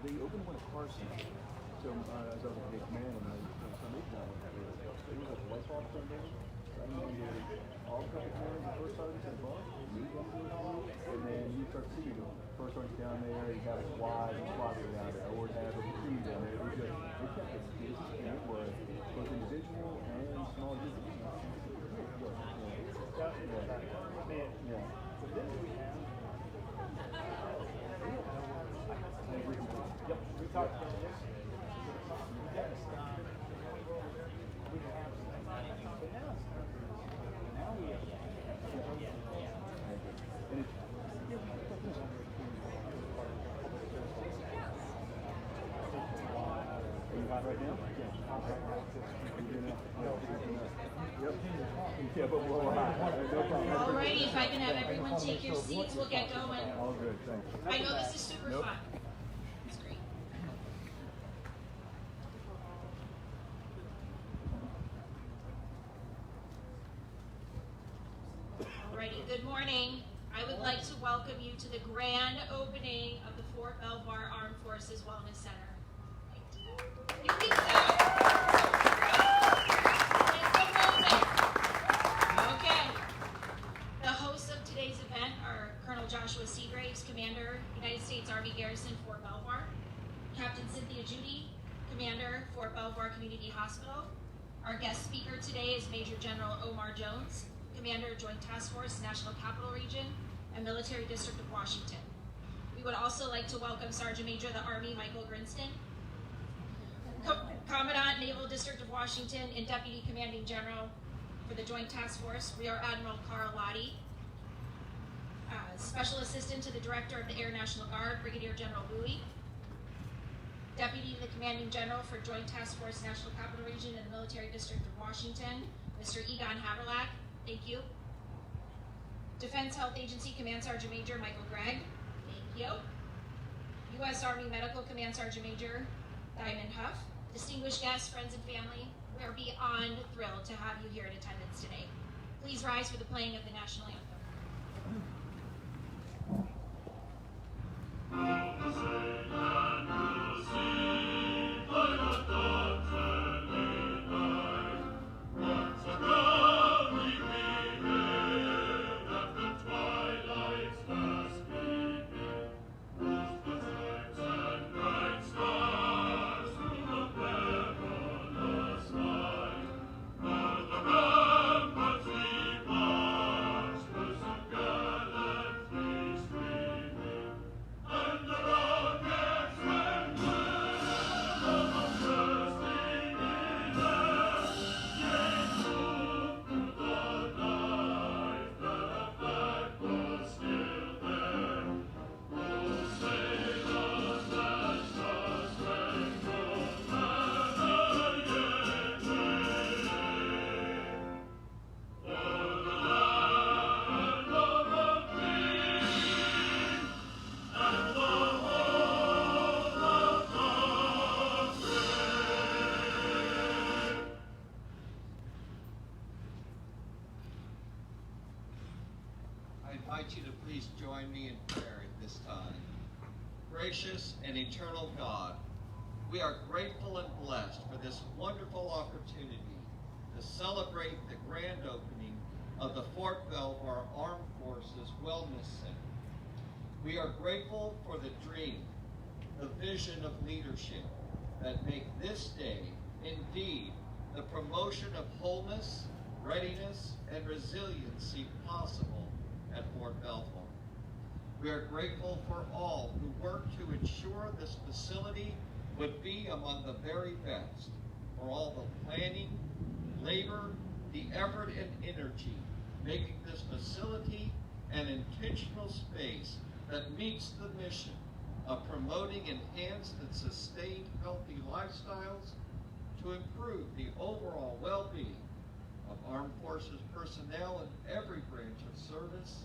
they opened one at Carson. So as I was a big man, and some big guy it was like a white box on there. So I remember all couple times the first time you said bar, and then you start seeing them. First one's down there, you have a wide spot down there, or have a tree down there. It was just, they kept it busy, and it was both individual and small groups. Yeah. So then we have. Yep, we talked about this. Yes. We have. But now we have. And it's. Are you hot right now? Yeah, but we're all hot. Alrighty, if I can have everyone take your seats, we'll get going. All good, thanks. I know this is super fun. It's great. Alrighty, good morning. I would like to welcome you to the grand opening of the Fort Belvoir Armed Forces Wellness Center. You think so? Okay. The hosts of today's event are Colonel Joshua Seagraves, Commander, United States Army Garrison, Fort Belvoir; Captain Cynthia Judy, Commander, Fort Belvoir Community Hospital. Our guest speaker today is Major General Omar Jones, Commander, Joint Task Force, National Capital Region, and Military District of Washington. We would also like to welcome Sergeant Major of the Army, Michael Grinston, Commandant, Naval District of Washington, and Deputy Commanding General for the Joint Task Force, Rear Admiral Carl Lottie, Special Assistant to the Director of the Air National Guard, Brigadier General Bowie, Deputy to the Commanding General for Joint Task Force, National Capital Region, and the Military District of Washington, Mr. Egon Haverlack, thank you. Defense Health Agency Command Sergeant Major Michael Gregg, thank you. U.S. Army Medical Command Sergeant Major Diamond Huff. Distinguished guests, friends, and family, we are beyond thrilled to have you here in attendance today. Please rise for the playing of the national anthem. I invite you to please join me in prayer at this time. Gracious and eternal God, we are grateful and blessed for this wonderful opportunity to celebrate the grand opening of the Fort Belvoir Armed Forces Wellness Center. We are grateful for the dream, the vision of leadership that make this day indeed the promotion of wholeness, readiness, and resiliency possible at Fort Belvoir. We are grateful for all who work to ensure this facility would be among the very best, for all the planning, labor, the effort, and energy making this facility an intentional space that meets the mission of promoting enhanced and sustained healthy lifestyles to improve the overall well-being of Armed Forces personnel in every branch of service,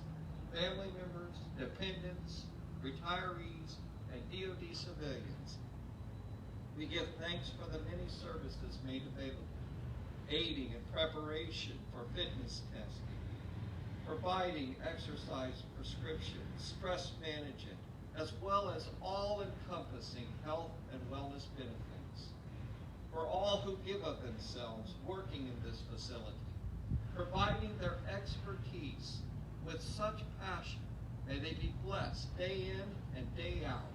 family members, dependents, retirees, and DoD civilians. We give thanks for the many services made available, aiding in preparation for fitness testing, providing exercise prescriptions, stress management, as well as all-encompassing health and wellness benefits. For all who give of themselves working in this facility, providing their expertise with such passion, may they be blessed day in and day out,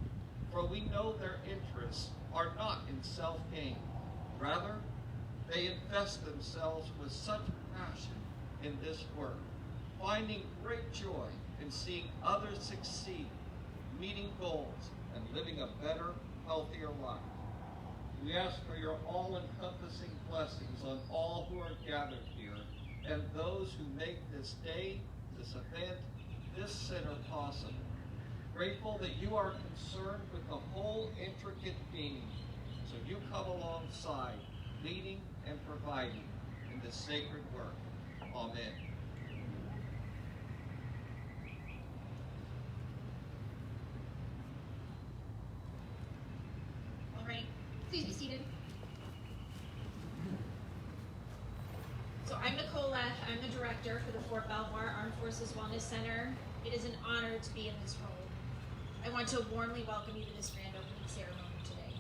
for we know their interests are not in self-gain. Rather, they invest themselves with such passion in this work, finding great joy in seeing others succeed, meeting goals, and living a better, healthier life. We ask for your all-encompassing blessings on all who are gathered here and those who make this day, this event, this center possible. Grateful that you are concerned with the whole intricate being, so you come alongside, leading and providing in this sacred work. Amen. All right, please be seated. So I'm Nicole Leff. I'm the director for the Fort Belvoir Armed Forces Wellness Center. It is an honor to be in this role. I want to warmly welcome you to this grand opening ceremony today.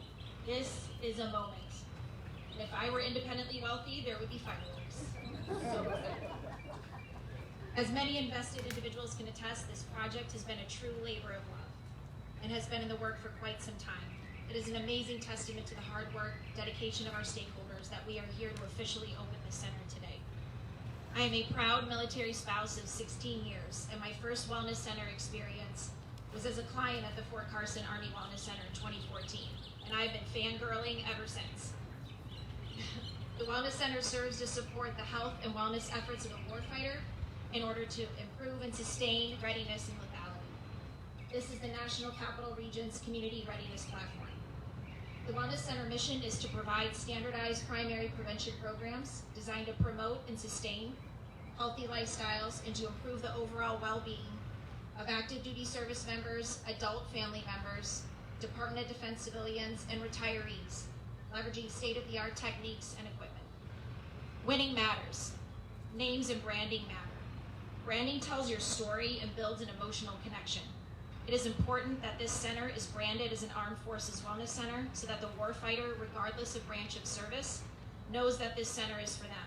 This is a moment. And if I were independently wealthy, there would be fireworks. So, as many invested individuals can attest, this project has been a true labor of love and has been in the work for quite some time. It is an amazing testament to the hard work, dedication of our stakeholders that we are here to officially open the center today. I am a proud military spouse of 16 years, and my first wellness center experience was as a client at the Fort Carson Army Wellness Center in 2014, and I have been fangirling ever since. The Wellness Center serves to support the health and wellness efforts of the warfighter in order to improve and sustain readiness and lethality. This is the National Capital Region's Community Readiness Platform. The Wellness Center mission is to provide standardized primary prevention programs designed to promote and sustain healthy lifestyles and to improve the overall well-being of active duty service members, adult family members, Department of Defense civilians, and retirees, leveraging state-of-the-art techniques and equipment. Winning matters. Names and branding matter. Branding tells your story and builds an emotional connection. It is important that this center is branded as an Armed Forces Wellness Center so that the warfighter, regardless of branch of service, knows that this center is for them.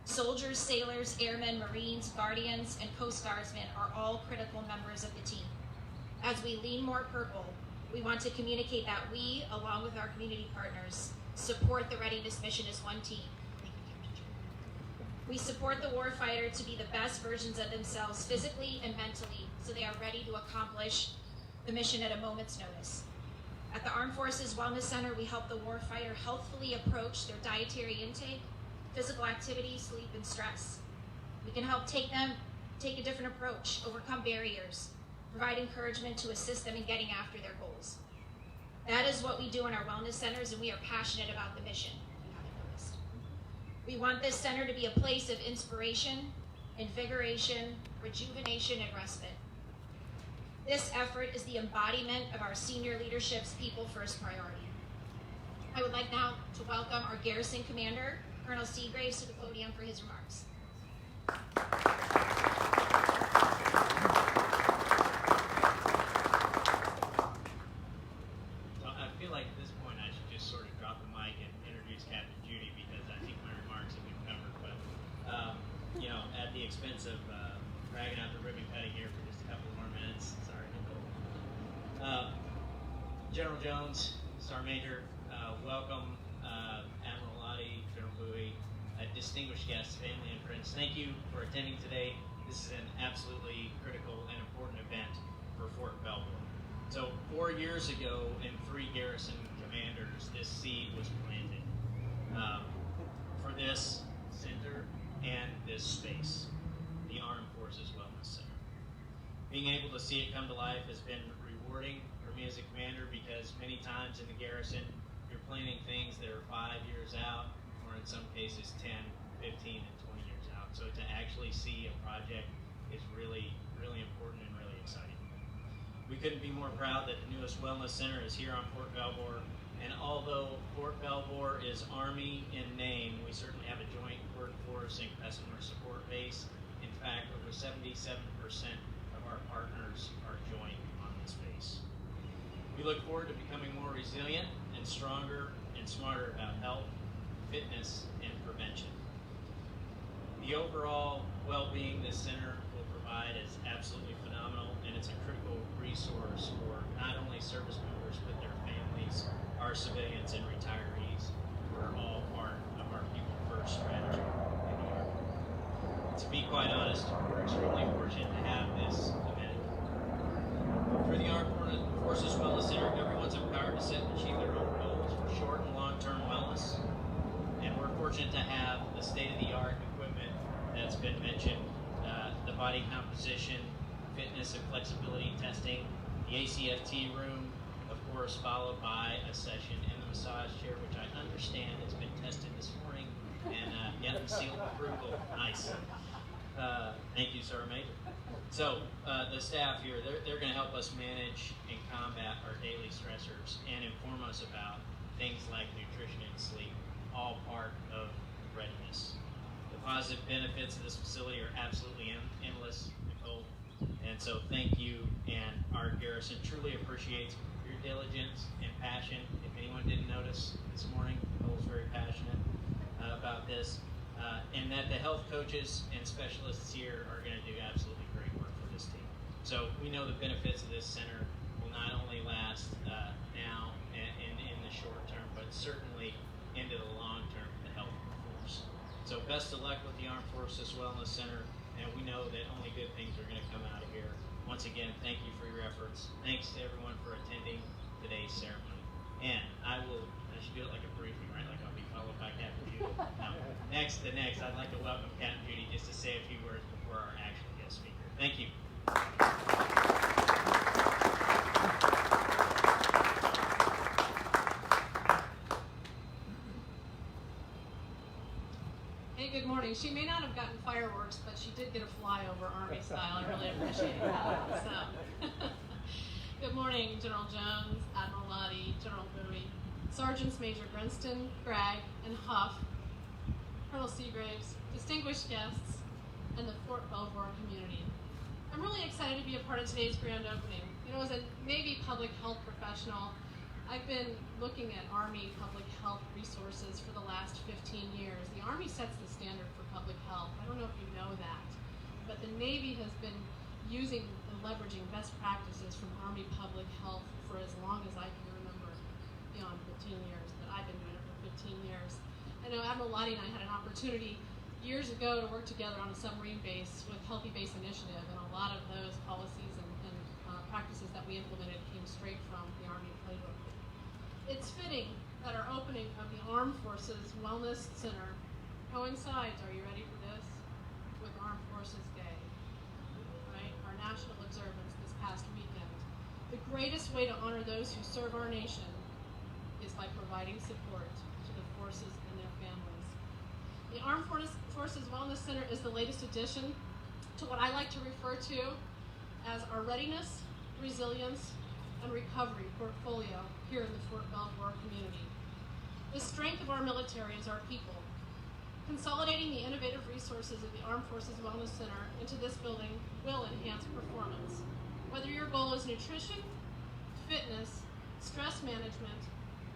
Soldiers, sailors, airmen, Marines, Guardians, and Coast Guardsmen are all critical members of the team. As we lean more purple, we want to communicate that we, along with our community partners, support the readiness mission as one team. We support the warfighter to be the best versions of themselves physically and mentally so they are ready to accomplish the mission at a moment's notice. At the Armed Forces Wellness Center, we help the warfighter healthfully approach their dietary intake, physical activity, sleep, and stress. We can help take a different approach, overcome barriers, provide encouragement to assist them in getting after their goals. That is what we do in our wellness centers, and we are passionate about the mission, if you haven't noticed. We want this center to be a place of inspiration, invigoration, rejuvenation, and respite. This effort is the embodiment of our senior leadership's people first priority. I would like now to welcome our garrison commander, Colonel Seagraves, to the podium for his remarks. So I feel like at this point I should just sort of drop the mic and introduce Captain Judy because I think my remarks have been covered. But, at the expense of dragging out the ribbon cutting here for just a couple more minutes, sorry, Nicole. General Jones, Sergeant Major, welcome. Admiral Lottie, General Bowie, distinguished guests, family, and friends, thank you for attending today. This is an absolutely critical and important event for Fort Belvoir. So 4 years ago, in 3 garrison commanders, this seed was planted for this center and this space, the Armed Forces Wellness Center. Being able to see it come to life has been rewarding for me as a commander because many times in the garrison, you're planning things that are 5 years out, or in some cases 10, 15, and 20 years out. So to actually see a project is really, really important and really exciting. We couldn't be more proud that the newest wellness center is here on Fort Belvoir. And although Fort Belvoir is Army in name, we certainly have a joint workforce and customer support base. In fact, over 77% of our partners are joint on space. We look forward to becoming more resilient and stronger and smarter about health, fitness, and prevention. The overall well-being this center will provide is absolutely phenomenal, and it's a critical resource for not only service members but their families, our civilians, and retirees, who are all part of our People First strategy in the Army. To be quite honest, we're extremely fortunate to have this amenity. Through the Armed Forces Wellness Center, everyone's empowered to set and achieve their own goals for short and long-term wellness, and we're fortunate to have the state-of-the-art equipment that's been mentioned, the body composition, fitness and flexibility testing, the ACFT room, of course, followed by a session in the massage chair, which I understand has been tested this morning and yet sealed approval. Nice. Thank you, Sergeant Major. So the staff here, they're going to help us manage and combat our daily stressors and inform us about things like nutrition and sleep, all part of readiness. The positive benefits of this facility are absolutely endless, Nicole. And so thank you, and our garrison truly appreciates your diligence and passion. If anyone didn't notice this morning, Nicole's very passionate about this. And that the health coaches and specialists here are going to do absolutely great work for this team. So we know the benefits of this center will not only last now and in the short term, but certainly into the long term for the health of the force. So best of luck with the Armed Forces Wellness Center, and we know that only good things are going to come out of here. Once again, thank you for your efforts. Thanks to everyone for attending today's ceremony. And I should do it like a briefing, right? Like I'll be followed by Captain Judy. Now, next, I'd like to welcome Captain Judy just to say a few words before our actual guest speaker. Thank you. Hey, good morning. She may not have gotten fireworks, but she did get a flyover Army style. I really appreciate that. So. Good morning, General Jones, Admiral Lottie, General Bowie, Sergeants Major Grinston, Gregg, and Huff, Colonel Seagraves, distinguished guests, and the Fort Belvoir community. I'm really excited to be a part of today's grand opening. You know, as a Navy public health professional, I've been looking at Army public health resources for the last 15 years. The Army sets the standard for public health. I don't know if you know that, but the Navy has been using and leveraging best practices from Army public health for as long as I can remember, beyond 15 years, but I've been doing it for 15 years. I know Admiral Lottie and I had an opportunity years ago to work together on a submarine base with Healthy Base Initiative, and a lot of those policies and practices that we implemented came straight from the Army playbook. It's fitting that our opening of the Armed Forces Wellness Center coincides, are you ready for this, with Armed Forces Day, right? Our national observance this past weekend. The greatest way to honor those who serve our nation is by providing support to the forces and their families. The Armed Forces Wellness Center is the latest addition to what I like to refer to as our readiness, resilience, and recovery portfolio here in the Fort Belvoir community. The strength of our military is our people. Consolidating the innovative resources of the Armed Forces Wellness Center into this building will enhance performance. Whether your goal is nutrition, fitness, stress management,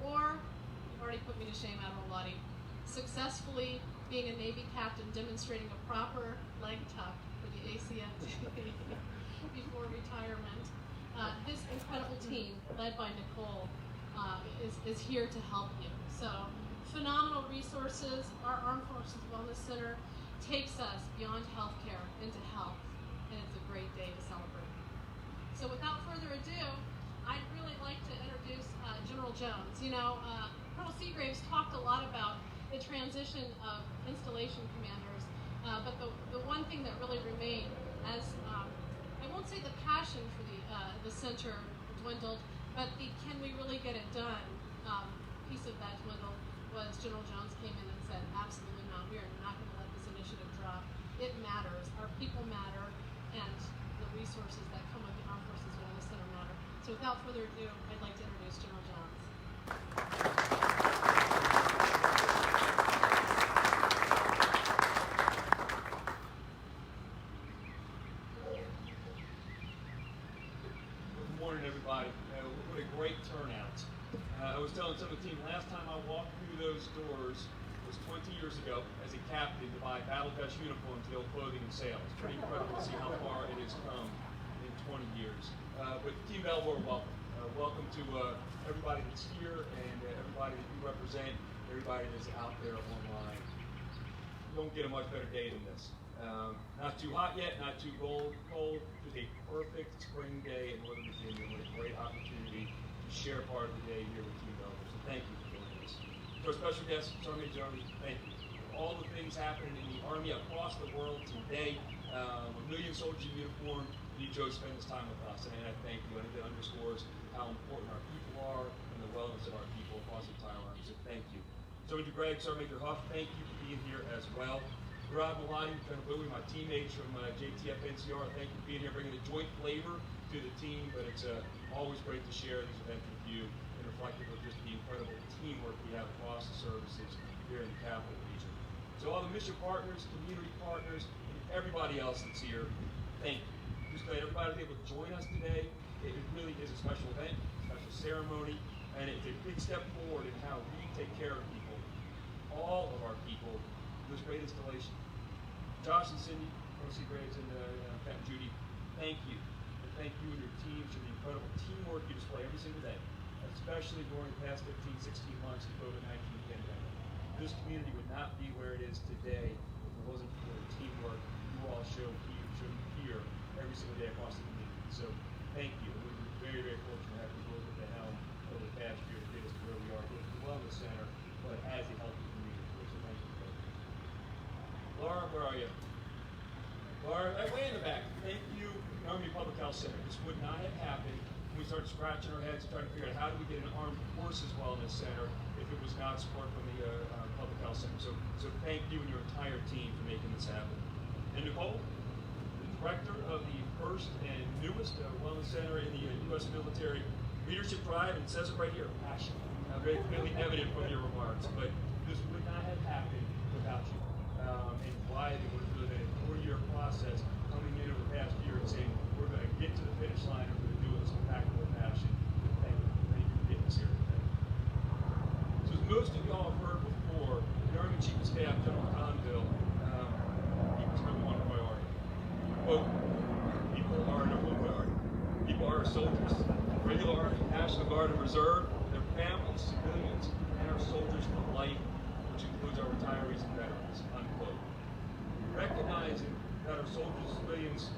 or, you've already put me to shame, Admiral Lottie, successfully being a Navy captain demonstrating a proper leg tuck for the ACFT before retirement, this incredible team, led by Nicole, is here to help you. So, phenomenal resources. Our Armed Forces Wellness Center takes us beyond healthcare into health, and it's a great day to celebrate. So, without further ado, I'd really like to introduce General Jones. You know, Colonel Seagraves talked a lot about the transition of installation commanders, but the one thing that really remained, as I won't say the passion for the center dwindled, but the can we really get it done piece of that dwindled was General Jones came in and said, absolutely not, we are not going to let this initiative drop. It matters, our people matter, and the resources that come with the Armed Forces Wellness Center matter. So without further ado, I'd like to introduce General Jones. Good morning, great turnout. I was telling some of the team last time I walked through those doors was 20 years ago as a captain to buy battle vest uniforms, the old clothing and sale. It's pretty incredible to see how far it has come in 20 years. But Team Belvoir, welcome. Welcome to everybody that's here and everybody that you represent, everybody that's out there online. You don't get a much better day than this. Not too hot yet, not too cold, just a perfect spring day in Northern Virginia. What a great opportunity to share part of the day here with Team Belvoir. So thank you for joining us. To our special guest, Sergeant Major Army, thank you. All the things happening in the Army across the world today, a million soldiers in uniform, you chose to spend this time with us, and I thank you. I think that underscores how important our people are and the wellness of our people across the entire Army, so thank you. Sergeant Major Greg, Sergeant Major Huff, thank you for being here as well. Rob Malani, Lieutenant Bowie, my teammates from JTF NCR, thank you for being here, bringing the joint flavor to the team, but it's always great to share these events with you and reflective of just the incredible teamwork we have across the services here in the Capital Region. So all the mission partners, community partners, and everybody else that's here, thank you. Just glad everybody was able to join us today. It really is a special event, a special ceremony, and it's a big step forward in how we take care of people, all of our people, this great installation. Josh and Cindy, Rosie Graves, and Pat and Judy, thank you. And thank you and your teams for the incredible teamwork you display every single day, especially during the past 15, 16 months of the COVID-19 pandemic. This community would not be where it is today if it wasn't for the teamwork you all show here every single day across the community. So thank you. We've been very, very fortunate to have you both at the helm over the past year to get us to where we are, both at the Wellness Center, but as a healthy community. So thank you both. Laura, where are you? Laura, way in the back. Thank you, Army Public Health Center. This would not have happened when we started scratching our heads and trying to figure out how do we get an Armed Forces Wellness Center if it was not support from the Public Health Center. So thank you and your entire team for making this happen. And Nicole, the director of the first and newest Wellness Center in the U.S. military, leadership drive, and it says it right here, passion. Very clearly evident from your remarks, but this would not have happened without you. And why it was really a 4-year process coming in over the past year and saying, we're going to get to the finish line and we're going to do it with some impeccable passion. Thank you for getting us here today. So as most of y'all have heard before, the Army Chief of Staff, General Conville, people's number one priority. Quote, people are number one priority. People are our soldiers, regular Army, National Guard, and Reserve, their families, civilians, and our soldiers for life, which includes our retirees and veterans, unquote. Recognizing that our soldiers and civilians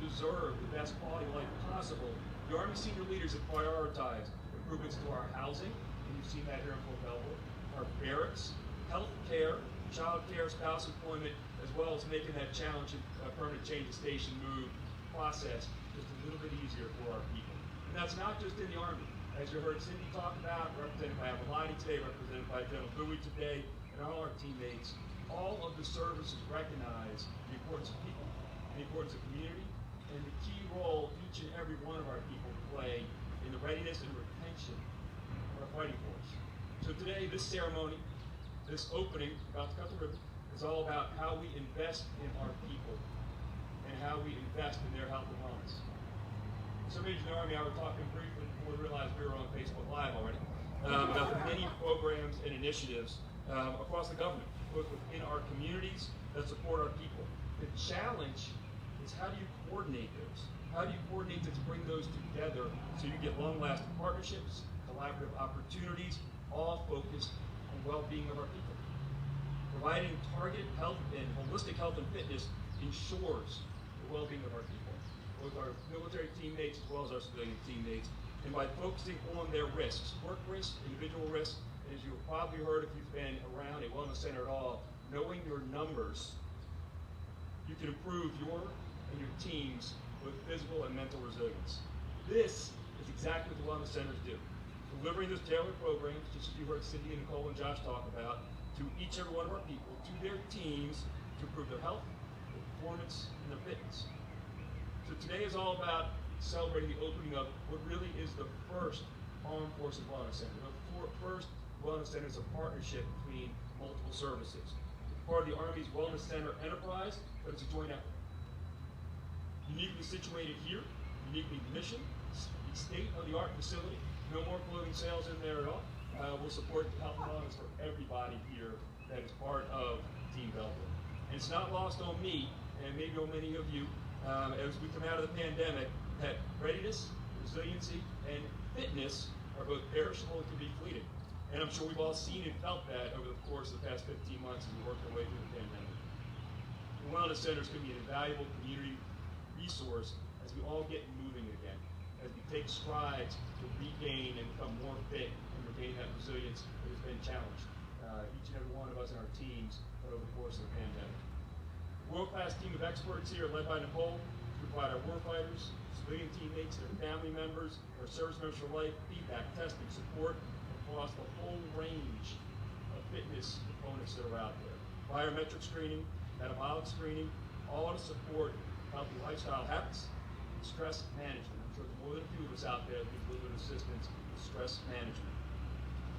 deserve the best quality of life possible, the Army senior leaders have prioritized improvements to our housing, and you've seen that here in Fort Belvoir, our barracks, health care, child care, spouse employment, as well as making that challenging permanent change of station move process just a little bit easier for our people. And that's not just in the Army. As you heard Cindy talk about, represented by Amalani today, represented by General Bowie today, and all our teammates, all of the services recognize the importance of people, the importance of community, and the key role each and every one of our people play in the readiness and retention of our fighting force. So today, this ceremony, this opening, about to cut the ribbon, is all about how we invest in our people and how we invest in their health and wellness. Some of you in the Army, I was talking briefly before we realized we were on Facebook Live already, about the many programs and initiatives across the government, both within our communities that support our people. The challenge is how do you coordinate those? How do you coordinate to bring those together so you get long-lasting partnerships, collaborative opportunities, all focused on well-being of our people? Providing targeted health and holistic health and fitness ensures the well-being of our people, both our military teammates as well as our civilian teammates, and by focusing on their risks, work risks, individual risks, and as you've probably heard if you've been around a wellness center at all, knowing your numbers, you can improve your and your team's both physical and mental resilience. This is exactly what the wellness centers do. Delivering those tailored programs, just as you heard Cindy and Nicole and Josh talk about, to each and every one of our people, to their teams, to improve their health, their performance, and their fitness. So today is all about celebrating the opening of what really is the first Armed Forces Wellness Center. The first Wellness Center is a partnership between multiple services. It's part of the Army's Wellness Center enterprise, but it's a joint effort. Uniquely situated here, uniquely missioned, a state-of-the-art facility No more clothing sales in there at all. We'll support health and wellness for everybody here that is part of Team Belvoir. And it's not lost on me, and maybe on many of you, as we come out of the pandemic, that readiness, resiliency, and fitness are both perishable and can be fleeting. And I'm sure we've all seen and felt that over the course of the past 15 months as we worked our way through the pandemic. The wellness centers can be an invaluable community resource as we all get moving again, as we take strides to regain and become more fit and regain that resilience that has been challenged, each and every one of us in our teams over the course of the pandemic. World-class team of experts here led by Nicole to provide our warfighters, civilian teammates, their family members, our service members for life, feedback, testing, support across the whole range of fitness components that are out there. Biometric screening, metabolic screening, all to support healthy lifestyle habits and stress management. I'm sure there's more than a few of us out there that need a little bit of assistance with stress management.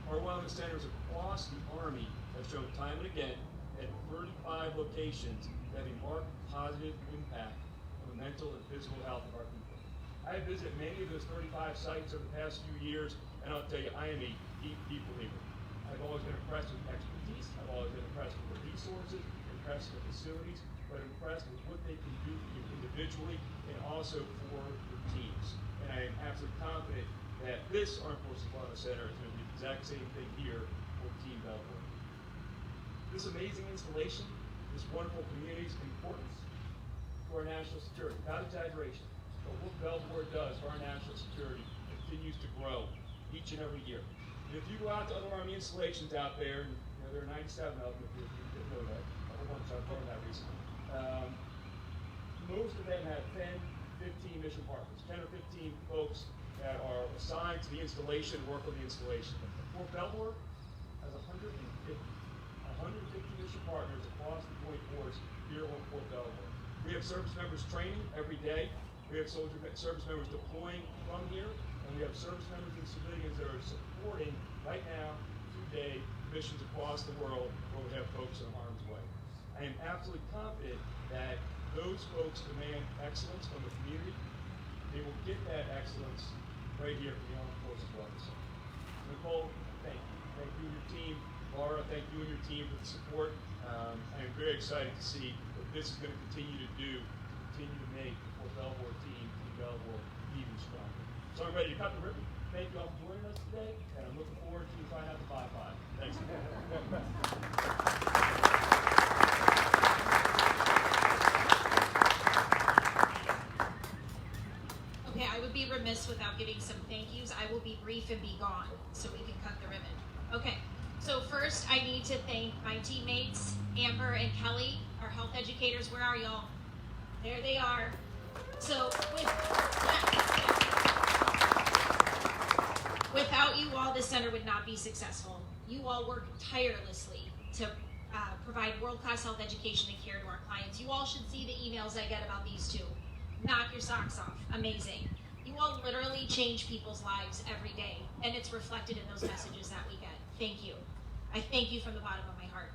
Our wellness centers across the Army have shown time and again at 35 locations that have a marked positive impact on the mental and physical health of our people. I have visited many of those 35 sites over the past few years, and I'll tell you, I am a deep believer. I've always been impressed with expertise, I've always been impressed with the resources, impressed with the facilities, but impressed with what they can do for you individually and also for your teams. And I am absolutely confident that this Armed Forces Wellness Center is going to do the exact same thing here for Team Belvoir. This amazing installation, this wonderful community's importance to our national security, without exaggeration, but what Belvoir does for our national security continues to grow each and every year. And if you go out to other Army installations out there, and there are 97 of them if you didn't know that, I want to learn that recently. Most of them have 10, 15 mission partners, 10 or 15 folks that are assigned to the installation, work on the installation. Fort Belvoir has 150 mission partners across the joint force here on Fort Belvoir. We have service members training every day. We have service members deploying from here, and we have service members and civilians that are supporting right now, today, missions across the world where we have folks in harm's way. I am absolutely confident that those folks demand excellence from the community. They will get that excellence right here from the Armed Forces Wellness Center. Nicole, thank you. Thank you and your team. Laura, thank you and your team for the support. I am very excited to see what this is going to continue to do, continue to make the Fort Belvoir team, Team Belvoir, even stronger. So I'm ready to cut the ribbon. Thank you all for joining us today, and I'm looking forward to finding out the 5-5. Thanks. Okay, I would be remiss without giving some thank yous. I will be brief and be gone so we can cut the ribbon. Okay, so first I need to thank my teammates, Amber and Kelly, our health educators. Where are y'all? There they are. So without you all, this center would not be successful. You all work tirelessly to provide world-class health education and care to our clients. You all should see the emails I get about these two. Knock your socks off. Amazing. You all literally change people's lives every day, and it's reflected in those messages that we get. Thank you. I thank you from the bottom of my heart.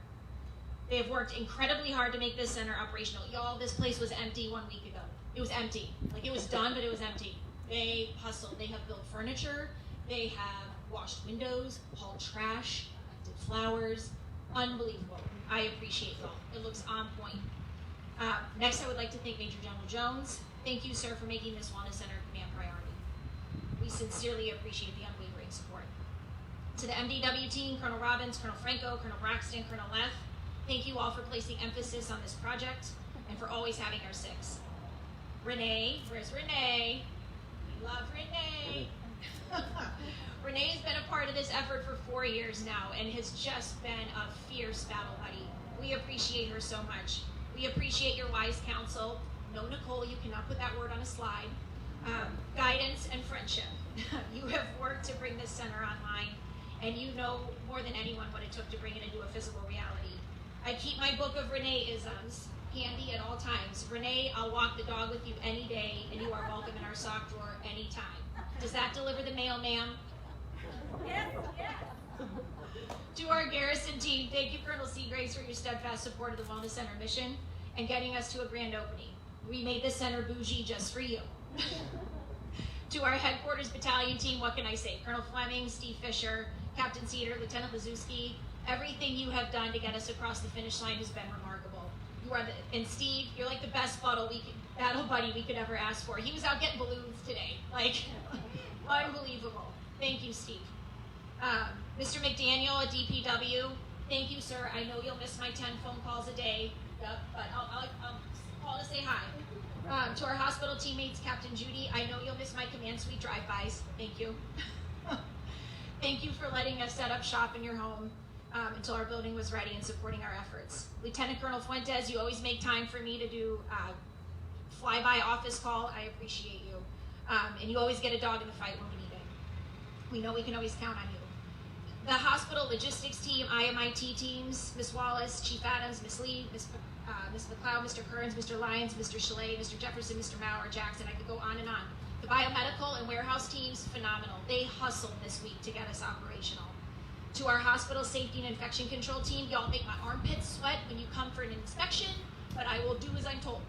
They have worked incredibly hard to make this center operational. Y'all, this place was empty 1 week ago. It was empty. Like, it was done, but it was empty. They hustled. They have built furniture. They have washed windows, hauled trash, collected flowers. Unbelievable. I appreciate y'all. It looks on point. Next, I would like to thank Major General Jones. Thank you, sir, for making this Wellness Center a command priority. We sincerely appreciate the unwavering support. To the MDW team, Colonel Robbins, Colonel Franco, Colonel Braxton, Colonel Leff, thank you all for placing emphasis on this project and for always having our six. Renee, where's Renee? We love Renee. Renee has been a part of this effort for 4 years now and has just been a fierce battle buddy. We appreciate her so much. We appreciate your wise counsel. No, Nicole, you cannot put that word on a slide. Guidance and friendship. You have worked to bring this center online, and you know more than anyone what it took to bring it into a physical reality. I keep my book of Renee-isms handy at all times. Renee, I'll walk the dog with you any day, and you are welcome in our sock drawer anytime. Does that deliver the mail, ma'am? Yes, yes. To our garrison team, thank you, Colonel Seagraves, for your steadfast support of the Wellness Center mission and getting us to a grand opening. We made this center bougie just for you. To our headquarters battalion team, what can I say? Colonel Fleming, Steve Fisher, Captain Cedar, Lieutenant Lazuski, everything you have done to get us across the finish line has been remarkable. You are and Steve, you're like the best battle buddy we could ever ask for. He was out getting balloons today, like unbelievable. Thank you, Steve. Mr. McDaniel at DPW, thank you, sir. I know you'll miss my 10 phone calls a day, yep, but I'll call to say hi. To our hospital teammates, Captain Judy, I know you'll miss my command suite drive-bys. Thank you. Thank you for letting us set up shop in your home until our building was ready and supporting our efforts. Lieutenant Colonel Fuentes, you always make time for me to do flyby office call. I appreciate you. And you always get a dog in the fight when we need it. We know we can always count on you. The hospital logistics team, IMIT teams, Ms. Wallace, Chief Adams, Ms. Lee, Ms. McLeod, Mr. Kearns, Mr. Lyons, Mr. Chalet, Mr. Jefferson, Mr. Maurer, Jackson, I could go on and on. The biomedical and warehouse teams, phenomenal. They hustled this week to get us operational. To our hospital safety and infection control team, y'all make my armpits sweat when you come for an inspection, but I will do as I'm told.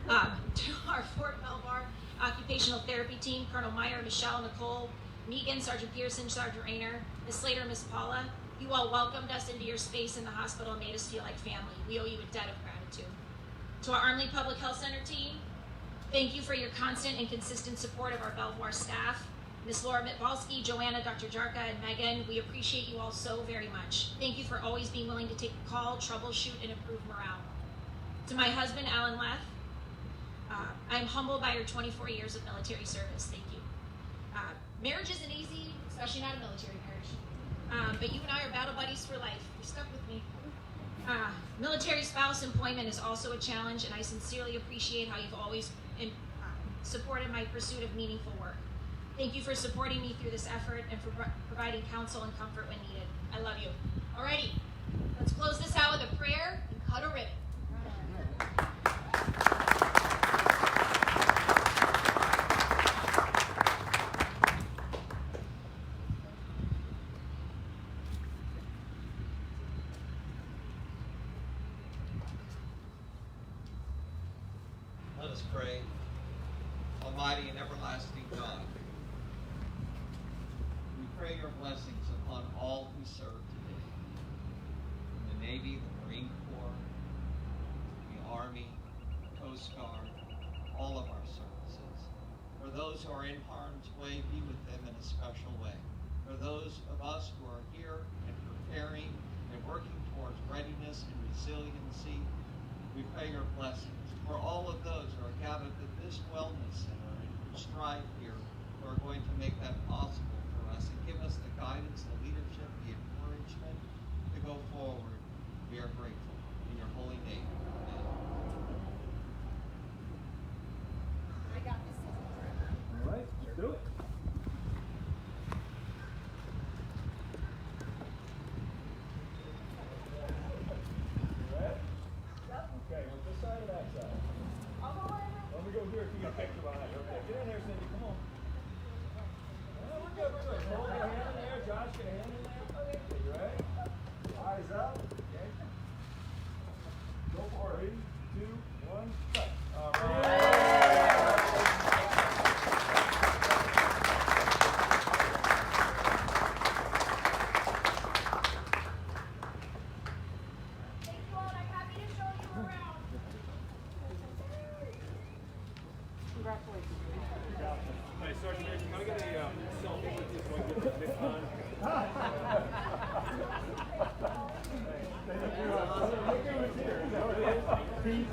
To our Fort Belvoir occupational therapy team, Colonel Meyer, Michelle, Nicole, Megan, Sergeant Pearson, Sergeant Rayner, Ms. Slater, Ms. Paula, you all welcomed us into your space in the hospital and made us feel like family. We owe you a debt of gratitude. To our Armley Public Health Center team, thank you for your constant and consistent support of our Belvoir staff. Ms. Laura Mitvalsky, Joanna, Dr. Jarka, and Megan, we appreciate you all so very much. Thank you for always being willing to take a call, troubleshoot, and improve morale. To my husband, Alan Leff, I'm humbled by your 24 years of military service. Thank you. Marriage isn't easy, especially not a military marriage. But you and I are battle buddies for life. You're stuck with me. Military spouse employment is also a challenge, and I sincerely appreciate how you've always supported my pursuit of meaningful work. Thank you for supporting me through this effort and for providing counsel and comfort when needed. I love you. Alrighty, let's close this out with a prayer and cut a ribbon. Let us pray. Almighty and everlasting God, we pray your blessings upon all who serve today. In the Navy, the Marine Corps, the Army, the Coast Guard, all of our services. For those who are in harm's way, be with them in a special way. For those of us who are here and preparing and working towards readiness and resiliency, we pray your blessings. For all of those who are gathered at this wellness center and who strive here, who are going to make that possible for us and give us the guidance, the leadership, the encouragement to go forward. We are grateful. In your holy name, amen. I got this. All right, let's do it. Okay, on this side or that side? Let me go here if you get a picture behind you. Okay, get in there, Cindy, come on. Oh, we're good, we're good. Hold your hand in there, Josh, get a hand in there. Okay, you ready? Eyes up. Okay. Go for it. 3, 2, 1, cut. All right. Hey, Sergeant, can I get a selfie with you so I can get this on? Hey, look who was here. Is that what it is?